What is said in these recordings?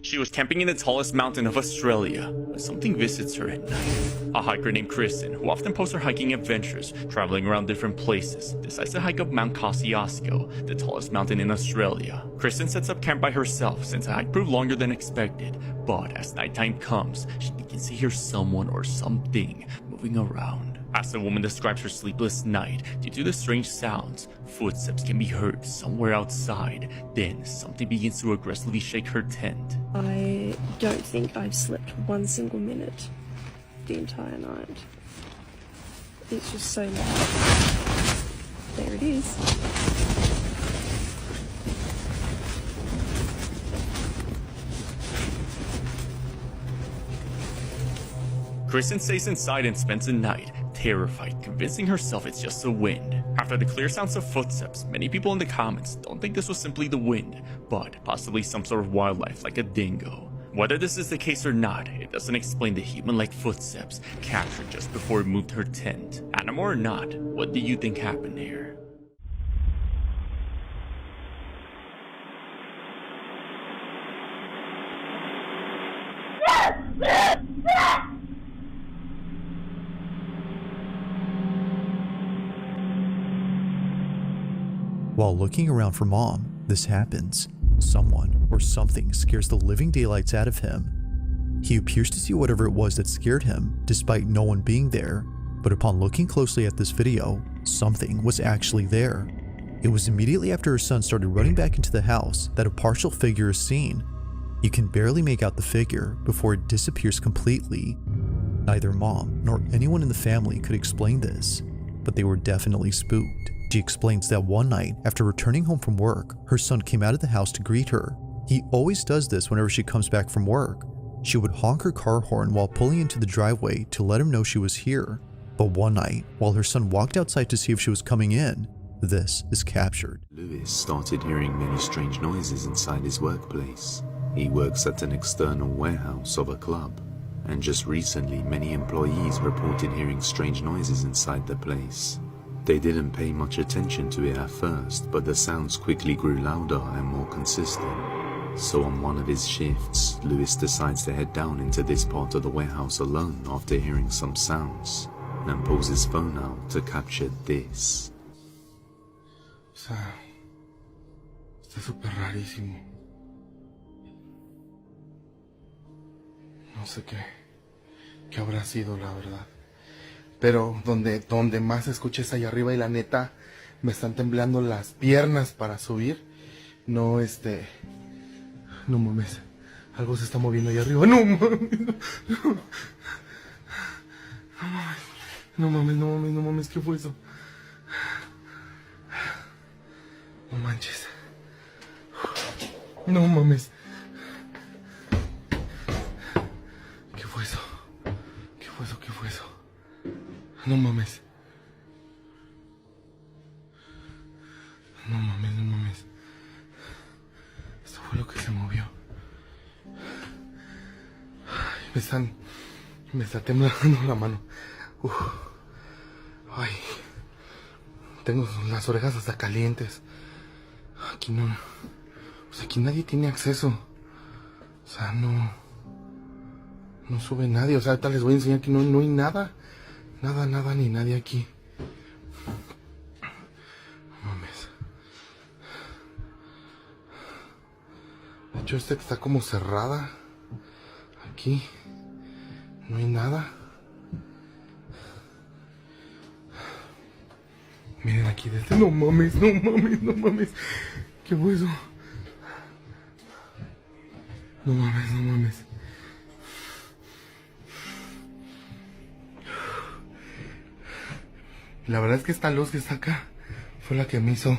She was camping in the tallest mountain of Australia when something visits her at night. A hiker named Kristen, who often posts her hiking adventures, traveling around different places, decides to hike up Mount Kosciuszko, the tallest mountain in Australia. Kristen sets up camp by herself since the hike proved longer than expected, but as nighttime comes, she begins to hear someone or something moving around. As the woman describes her sleepless night, due to the strange sounds, footsteps can be heard somewhere outside. Then, something begins to aggressively shake her tent. I don't think I've slept one single minute the entire night. It's just so loud. There it is. Kristen stays inside and spends the night, terrified, convincing herself it's just the wind. After the clear sounds of footsteps, many people in the comments don't think this was simply the wind, but possibly some sort of wildlife like a dingo. Whether this is the case or not, it doesn't explain the human-like footsteps captured just before it moved her tent. Animal or not, what do you think happened here? While looking around for Mom, this happens. Someone or something scares the living daylights out of him. He appears to see whatever it was that scared him, despite no one being there, but upon looking closely at this video, something was actually there. It was immediately after her son started running back into the house that a partial figure is seen. You can barely make out the figure before it disappears completely. Neither Mom nor anyone in the family could explain this, but they were definitely spooked. She explains that one night, after returning home from work, her son came out of the house to greet her. He always does this whenever she comes back from work. She would honk her car horn while pulling into the driveway to let him know she was here. But one night, while her son walked outside to see if she was coming in, this is captured. Lewis started hearing many strange noises inside his workplace. He works at an external warehouse of a club, and just recently many employees reported hearing strange noises inside the place. They didn't pay much attention to it at first, but the sounds quickly grew louder and more consistent. So on one of his shifts, Lewis decides to head down into this part of the warehouse alone after hearing some sounds, and pulls his phone out to capture this. O sea, está súper rarísimo. No sé qué habrá sido, la verdad. Pero donde más se escucha es allá arriba y la neta me están temblando las piernas para subir. No, no mames. Algo se está moviendo allá arriba. No mames. No mames. ¿Qué fue eso? No manches. No mames. ¿Qué fue eso? ¿Qué fue eso? No mames. No mames. Esto fue lo que se movió. Ay, me está temblando la mano. Ay. Tengo las orejas hasta calientes. Aquí no. Pues aquí nadie tiene acceso. O sea, no sube nadie. O sea, ahorita les voy a enseñar que no hay nada. Nada, ni nadie aquí. No mames. De hecho, está como cerrada. Aquí. No hay nada. Miren aquí desde... No mames. ¿Qué fue eso? No mames. La verdad es que esta luz que está acá fue la que me hizo.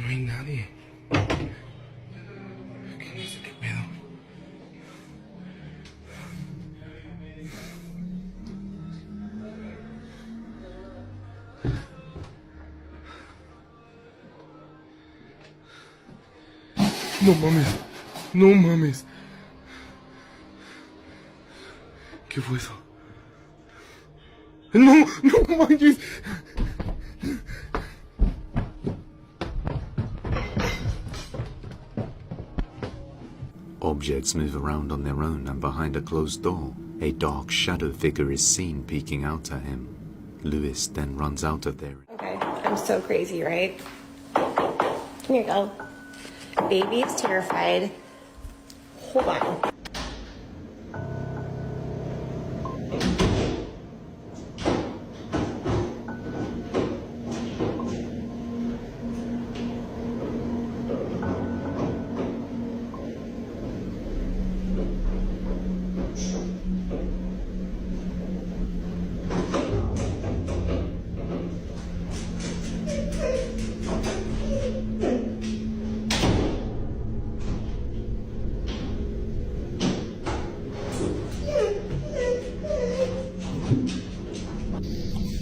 No hay nadie. Aquí no sé qué pedo. No mames. ¿Qué fue eso? No manches. Objects move around on their own, and behind a closed door, a dark shadow figure is seen peeking out at him. Lewis then runs out of there. Okay, I'm so crazy, right? Come here, go. Baby is terrified. Hold on.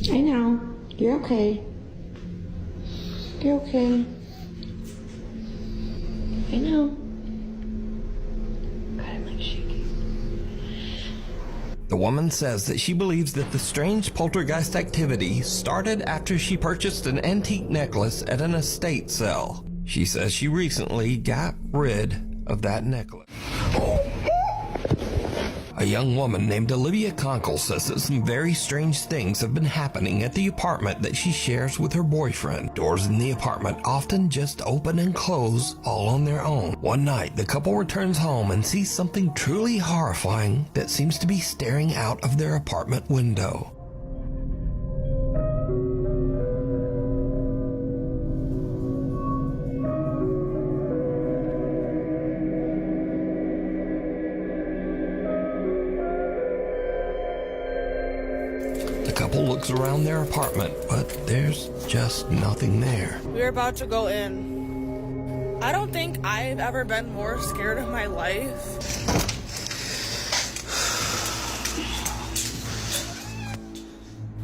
I know. You're okay. You're okay. I know. God, I'm like shaking. The woman says that she believes that the strange poltergeist activity started after she purchased an antique necklace at an estate sale. She says she recently got rid of that necklace. A young woman named Olivia Conkle says that some very strange things have been happening at the apartment that she shares with her boyfriend. Doors in the apartment often just open and close all on their own. One night, the couple returns home and sees something truly horrifying that seems to be staring out of their apartment window. The couple looks around their apartment, but there's just nothing there. We're about to go in. I don't think I've ever been more scared in my life.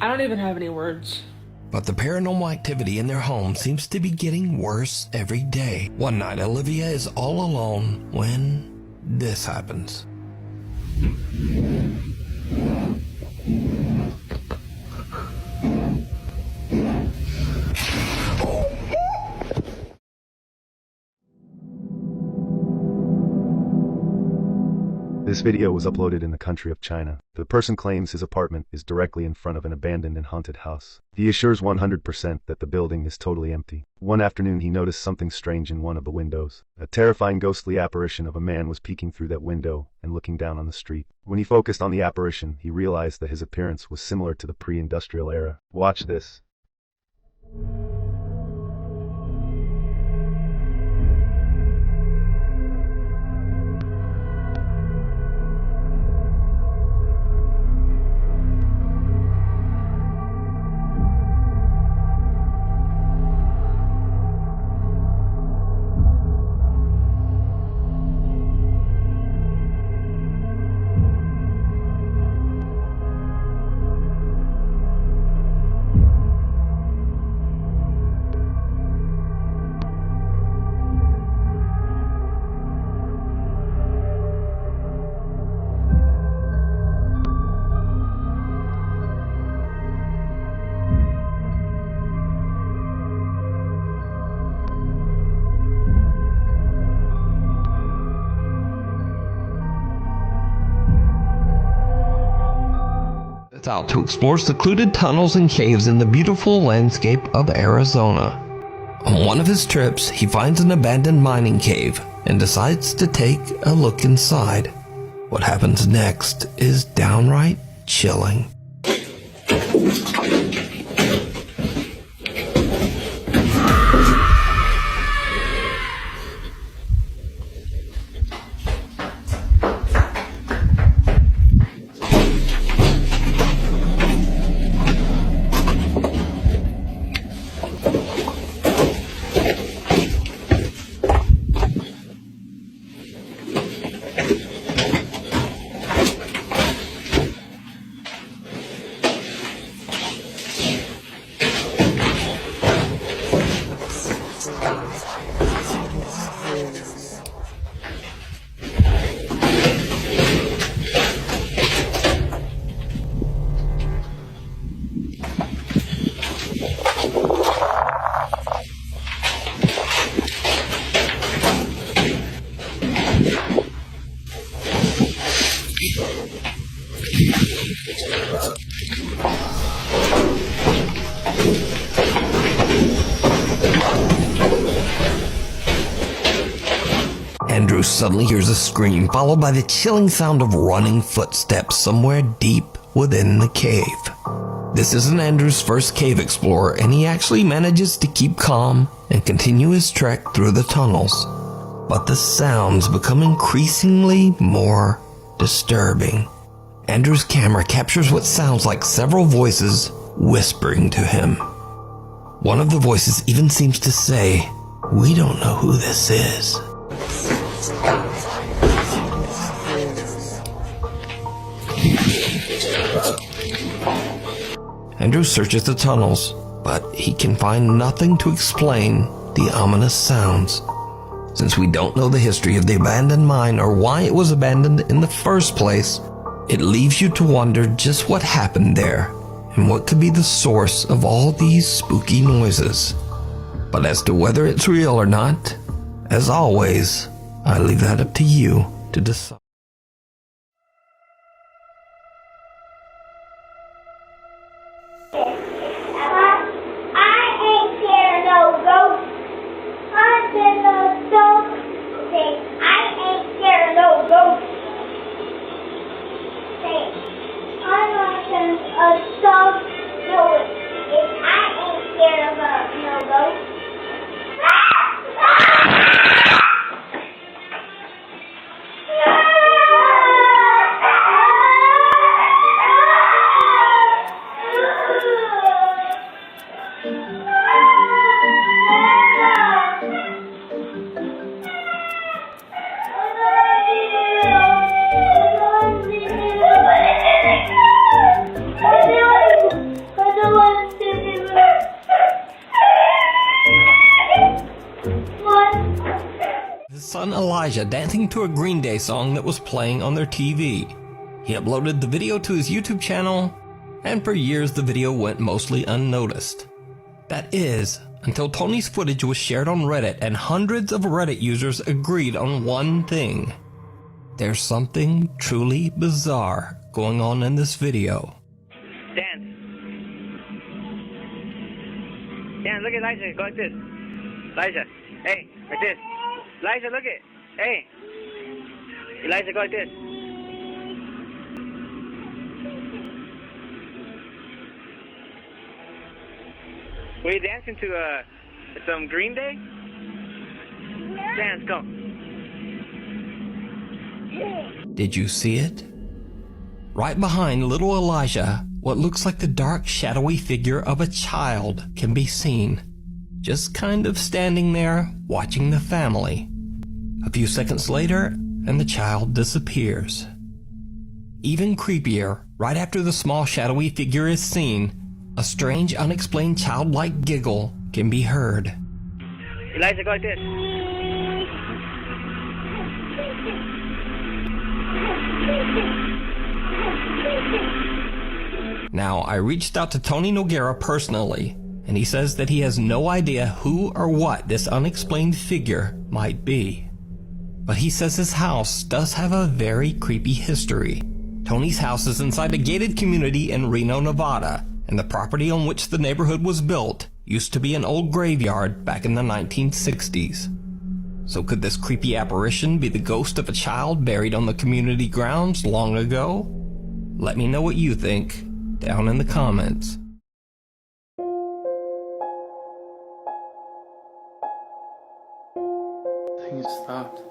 I don't even have any words. But the paranormal activity in their home seems to be getting worse every day. One night, Olivia is all alone when this happens. This video was uploaded in the country of China. The person claims his apartment is directly in front of an abandoned and haunted house. He assures 100% that the building is totally empty. One afternoon he noticed something strange in one of the windows. A terrifying ghostly apparition of a man was peeking through that window and looking down on the street. When he focused on the apparition, he realized that his appearance was similar to the pre-industrial era. Watch this. Out to explore secluded tunnels and caves in the beautiful landscape of Arizona. On one of his trips, he finds an abandoned mining cave and decides to take a look inside. What happens next is downright chilling. Andrew suddenly hears a scream, followed by the chilling sound of running footsteps somewhere deep within the cave. This isn't Andrew's first cave explorer, and he actually manages to keep calm and continue his trek through the tunnels. But the sounds become increasingly more disturbing. Andrew's camera captures what sounds like several voices whispering to him. One of the voices even seems to say, "We don't know who this is." Andrew searches the tunnels, but he can find nothing to explain the ominous sounds. Since we don't know the history of the abandoned mine or why it was abandoned in the first place, it leaves you to wonder just what happened there and what could be the source of all these spooky noises. But as to whether it's real or not, as always, I leave that up to you to decide. Son Elijah dancing to a Green Day song that was playing on their TV. He uploaded the video to his YouTube channel, and for years the video went mostly unnoticed. That is, until Tony's footage was shared on Reddit and hundreds of Reddit users agreed on one thing. There's something truly bizarre going on in this video. Dan, look at Elijah, go like this. Elijah, hey, like this. Elijah, look it. Hey. Elijah, go like this. Were you dancing to some Green Day? Dance, go. Did you see it? Right behind little Elijah, what looks like the dark, shadowy figure of a child can be seen. Just kind of standing there, watching the family. A few seconds later, and the child disappears. Even creepier, right after the small shadowy figure is seen, a strange, unexplained childlike giggle can be heard. Elijah, go like this. Now, I reached out to Tony Noguera personally, and he says that he has no idea who or what this unexplained figure might be. But he says his house does have a very creepy history. Tony's house is inside a gated community in Reno, Nevada, and the property on which the neighborhood was built used to be an old graveyard back in the 1960s. So could this creepy apparition be the ghost of a child buried on the community grounds long ago? Let me know what you think down in the comments. Things stopped.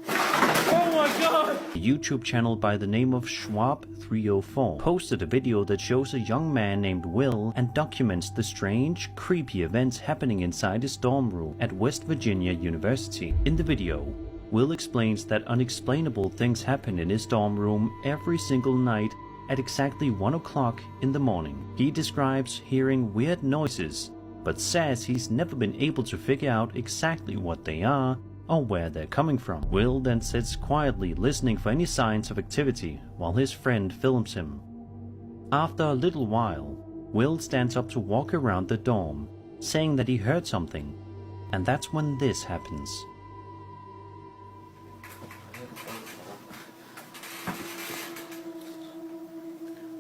A YouTube channel by the name of Schwab304 posted a video that shows a young man named Will and documents the strange, creepy events happening inside his dorm room at West Virginia University. In the video, Will explains that unexplainable things happen in his dorm room every single night at exactly 1 o'clock in the morning. He describes hearing weird noises, but says he's never been able to figure out exactly what they are or where they're coming from. Will then sits quietly listening for any signs of activity while his friend films him. After a little while, Will stands up to walk around the dorm, saying that he heard something, and that's when this happens.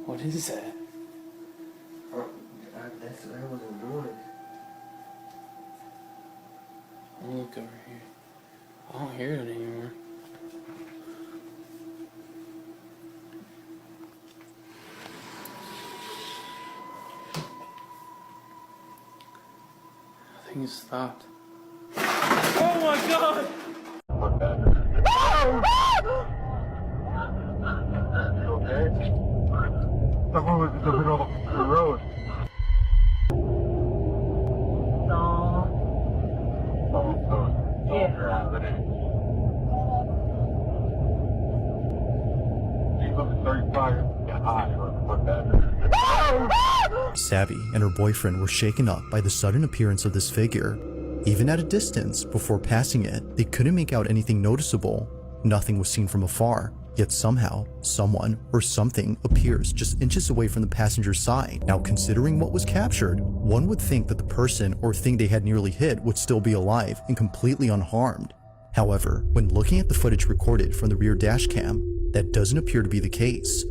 What is that? That's what I was doing. I'll look over here. I don't hear it anymore. I think it stopped. Oh my god! Okay. Someone was in the middle of the road. Savvy and her boyfriend were shaken up by the sudden appearance of this figure. Even at a distance, before passing it, they couldn't make out anything noticeable. Nothing was seen from afar, yet somehow, someone or something appears just inches away from the passenger's side. Now, considering what was captured, one would think that the person or thing they had nearly hit would still be alive and completely unharmed. However, when looking at the footage recorded from the rear dash cam, that doesn't appear to be the case.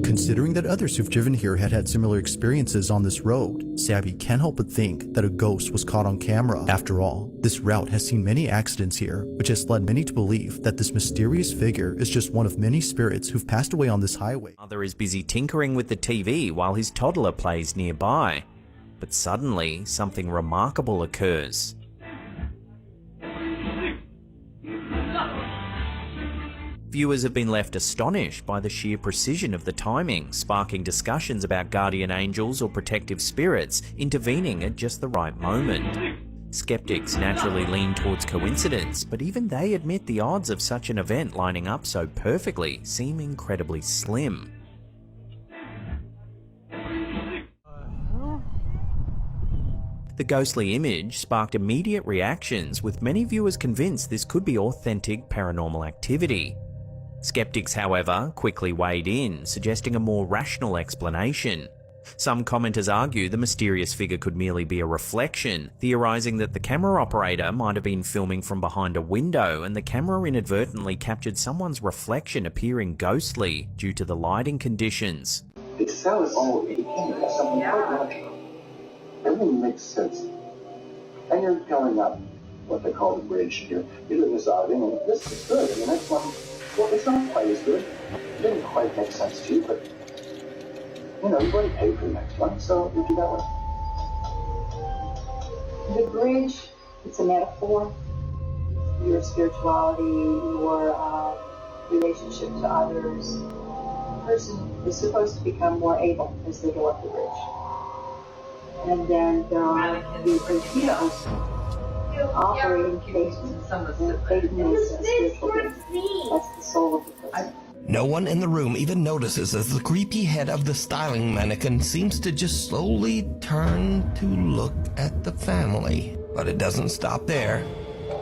Considering that others who've driven here had had similar experiences on this road, Savvy can't help but think that a ghost was caught on camera. After all, this route has seen many accidents here, which has led many to believe that this mysterious figure is just one of many spirits who've passed away on this highway. Mother is busy tinkering with the TV while his toddler plays nearby. But suddenly, something remarkable occurs. Viewers have been left astonished by the sheer precision of the timing, sparking discussions about guardian angels or protective spirits intervening at just the right moment. Skeptics naturally lean towards coincidence, but even they admit the odds of such an event lining up so perfectly seem incredibly slim. The ghostly image sparked immediate reactions, with many viewers convinced this could be authentic paranormal activity. Skeptics, however, quickly weighed in, suggesting a more rational explanation. Some commenters argue the mysterious figure could merely be a reflection, theorizing that the camera operator might have been filming from behind a window and the camera inadvertently captured someone's reflection appearing ghostly due to the lighting conditions. It sounds all it became something quite logical. Everything makes sense. And you're going up what they call the bridge. You're doing this out, and this is good. And the next one, well, it's not quite as good. It didn't quite make sense to you, but you know, you've already paid for the next one, so you do that one. The bridge, it's a metaphor. Your spirituality, your relationship to others. The person is supposed to become more able as they go up the bridge. And then there are the torpedoes operating faith and faithfulness and spiritual beings. That's the soul of the person. No one in the room even notices as the creepy head of the styling mannequin seems to just slowly turn to look at the family. But it doesn't stop there.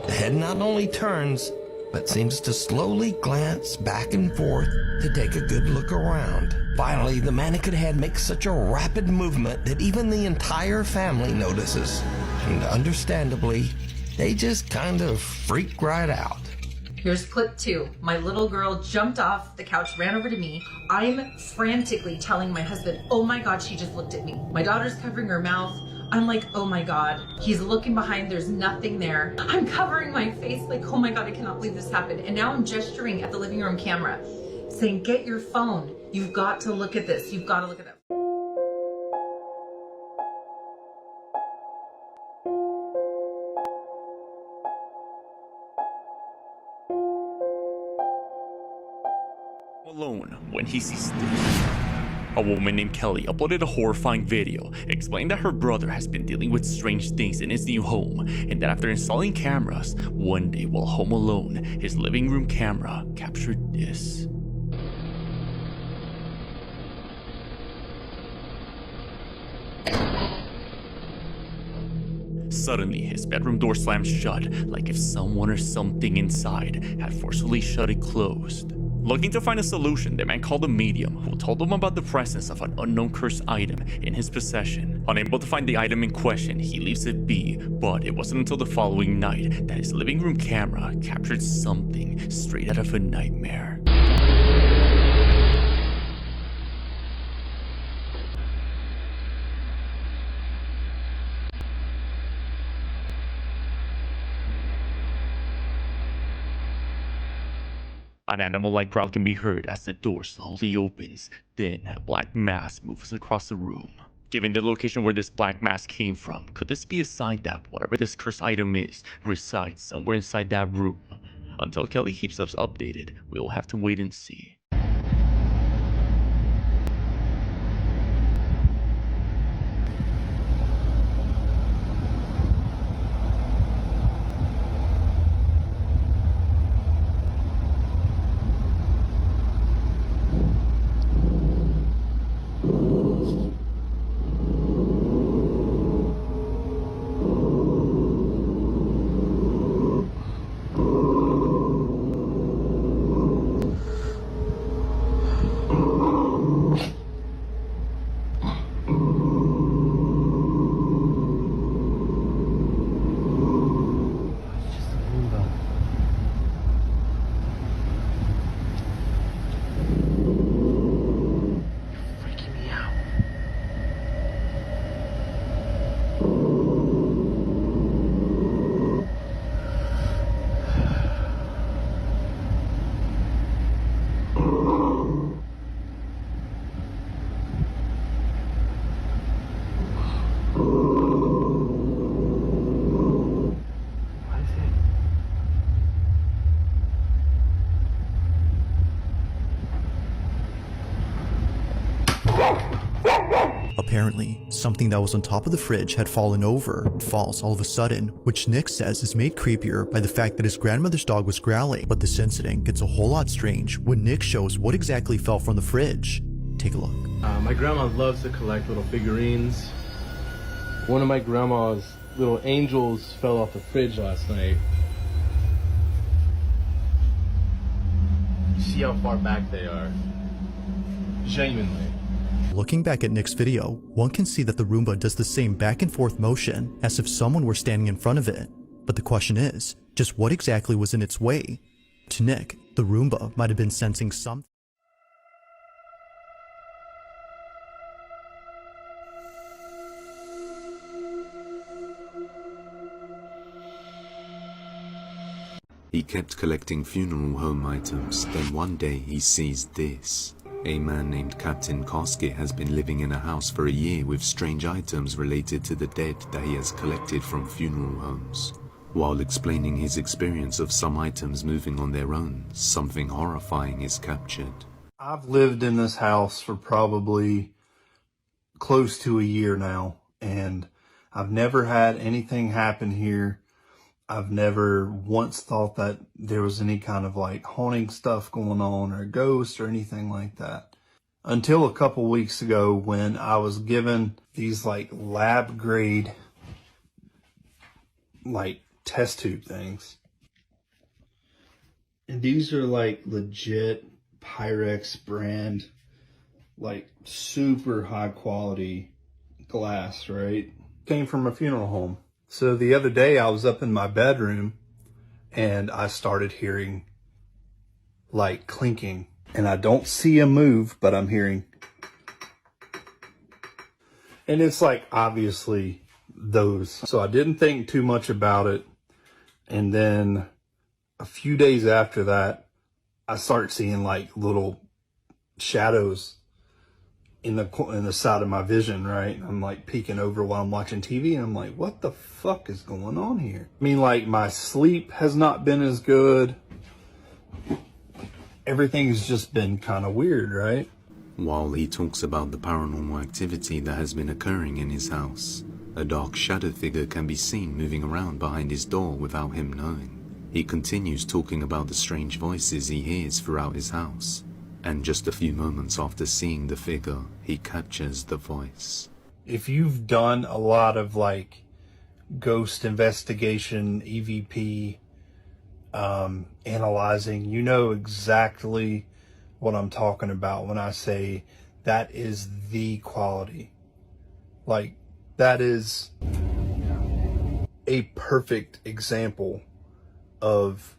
The head not only turns, but seems to slowly glance back and forth to take a good look around. Finally, the mannequin head makes such a rapid movement that even the entire family notices. And understandably, they just kind of freak right out. Here's clip 2. My little girl jumped off the couch, ran over to me. I'm frantically telling my husband, oh my God, she just looked at me. My daughter's covering her mouth. I'm like, oh my God. He's looking behind, there's nothing there. I'm covering my face like, oh my God, I cannot believe this happened. And now I'm gesturing at the living room camera, saying, get your phone. You've got to look at this. You've got to look at that. Alone when he sees this. A woman named Kelly uploaded a horrifying video explaining that her brother has been dealing with strange things in his new home, and that after installing cameras, one day while home alone, his living room camera captured this. Suddenly, his bedroom door slammed shut, like if someone or something inside had forcefully shut it closed. Looking to find a solution, the man called a medium who told him about the presence of an unknown cursed item in his possession. Unable to find the item in question, he leaves it be, but it wasn't until the following night that his living room camera captured something straight out of a nightmare. An animal-like growl can be heard as the door slowly opens. Then, a black mass moves across the room. Given the location where this black mass came from, could this be a sign that whatever this cursed item is resides somewhere inside that room? Until Kelly keeps us updated, we'll have to wait and see. Apparently, something that was on top of the fridge had fallen over. It falls all of a sudden, which Nick says is made creepier by the fact that his grandmother's dog was growling. But this incident gets a whole lot strange when Nick shows what exactly fell from the fridge. Take a look. My grandma loves to collect little figurines. One of my grandma's little angels fell off the fridge last night. See how far back they are. Genuinely. Looking back at Nick's video, one can see that the Roomba does the same back and forth motion as if someone were standing in front of it. But the question is, just what exactly was in its way? To Nick, the Roomba might have been sensing something. He kept collecting funeral home items, then one day he sees this. A man named Captain Koski has been living in a house for a year with strange items related to the dead that he has collected from funeral homes. While explaining his experience of some items moving on their own, something horrifying is captured. I've lived in this house for probably close to a year now, and I've never had anything happen here. I've never once thought that there was any kind of like haunting stuff going on or ghosts or anything like that. Until a couple weeks ago when I was given these like lab grade like test tube things. And these are like legit Pyrex brand, like super high quality glass, right? Came from a funeral home. So the other day I was up in my bedroom and I started hearing like clinking, and I don't see a move, but I'm hearing. And it's like obviously those. So I didn't think too much about it. And then a few days after that, I start seeing like little shadows in the side of my vision, right? I'm like peeking over while I'm watching TV, and I'm like, what the fuck is going on here? I mean, like, my sleep has not been as good. Everything's just been kind of weird, right? While he talks about the paranormal activity that has been occurring in his house, a dark shadow figure can be seen moving around behind his door without him knowing. He continues talking about the strange voices he hears throughout his house. And just a few moments after seeing the figure, he captures the voice. If you've done a lot of like ghost investigation, EVP, analyzing, you know exactly what I'm talking about when I say that is the quality. Like, that is a perfect example of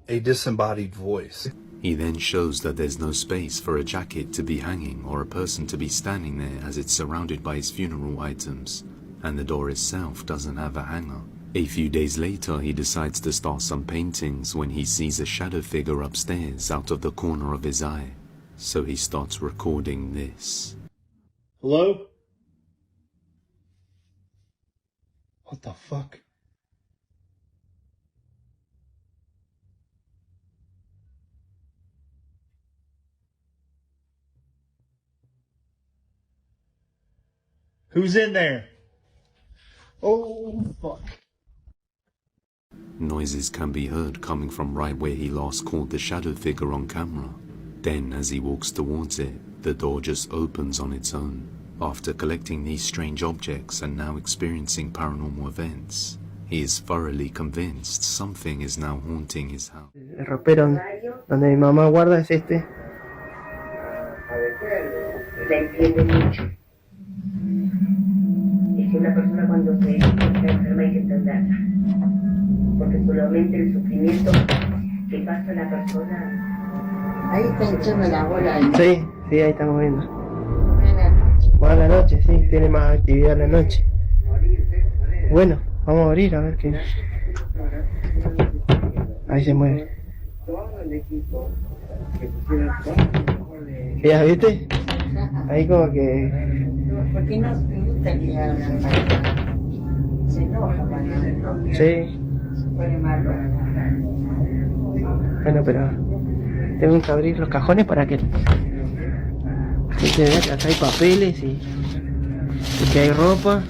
a disembodied voice. He then shows that there's no space for a jacket to be hanging or a person to be standing there, as it's surrounded by his funeral items, and the door itself doesn't have a hanger. A few days later, he decides to start some paintings when he sees a shadow figure upstairs out of the corner of his eye. So he starts recording this. Hello? What the fuck? Who's in there? Oh, fuck. Noises can be heard coming from right where he last caught the shadow figure on camera. Then, as he walks towards it, the door just opens on its own. After collecting these strange objects and now experiencing paranormal events, he is thoroughly convinced something is now haunting his house. El ropero donde mi mamá guarda es este. La entiende mucho. Es que una persona cuando se está enferma hay que entenderla. Porque solamente el sufrimiento que pasa a la persona. Ahí está echando la bola. Sí, sí, ahí estamos viendo. Buenas noches, sí, tiene más actividad en la noche. Bueno, vamos a abrir a ver qué. Ahí se mueve. ¿Ya viste? Ahí como que... Porque no me gusta que hablan para... Se enoja para... Sí. Se pone malo. Bueno, pero tengo que abrir los cajones para que se vea que acá hay papeles y que hay ropa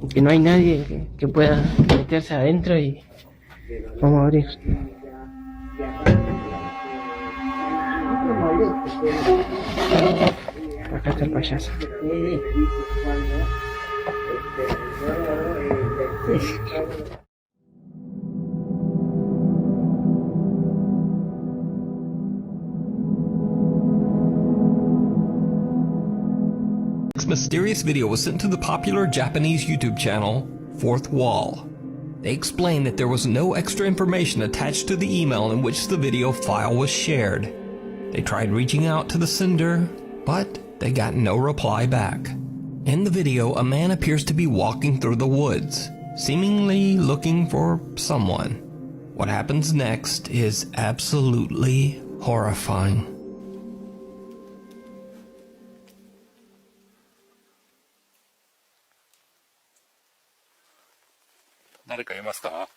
y que no hay nadie que pueda meterse adentro y vamos a abrir. Acá está el payaso. This mysterious video was sent to the popular Japanese YouTube channel, Fourth Wall. They explained that there was no extra information attached to the email in which the video file was shared. They tried reaching out to the sender, but they got no reply back. In the video, a man appears to be walking through the woods, seemingly looking for someone. What happens next is absolutely horrifying. 誰かいますか？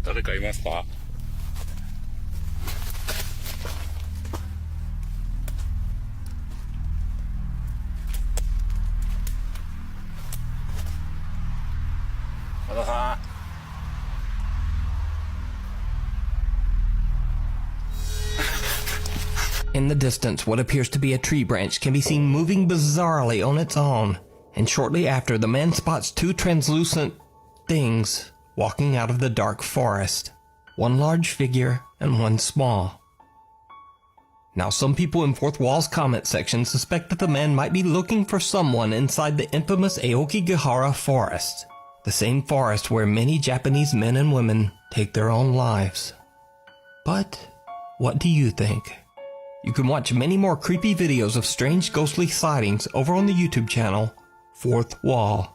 誰かいますか？和田さん。 In the distance, what appears to be a tree branch can be seen moving bizarrely on its own, and shortly after, the man spots two translucent things walking out of the dark forest. One large figure and one small. Now, some people in Fourth Wall's comment section suspect that the man might be looking for someone inside the infamous Aokigahara forest, the same forest where many Japanese men and women take their own lives. But what do you think? You can watch many more creepy videos of strange ghostly sightings over on the YouTube channel, Fourth Wall.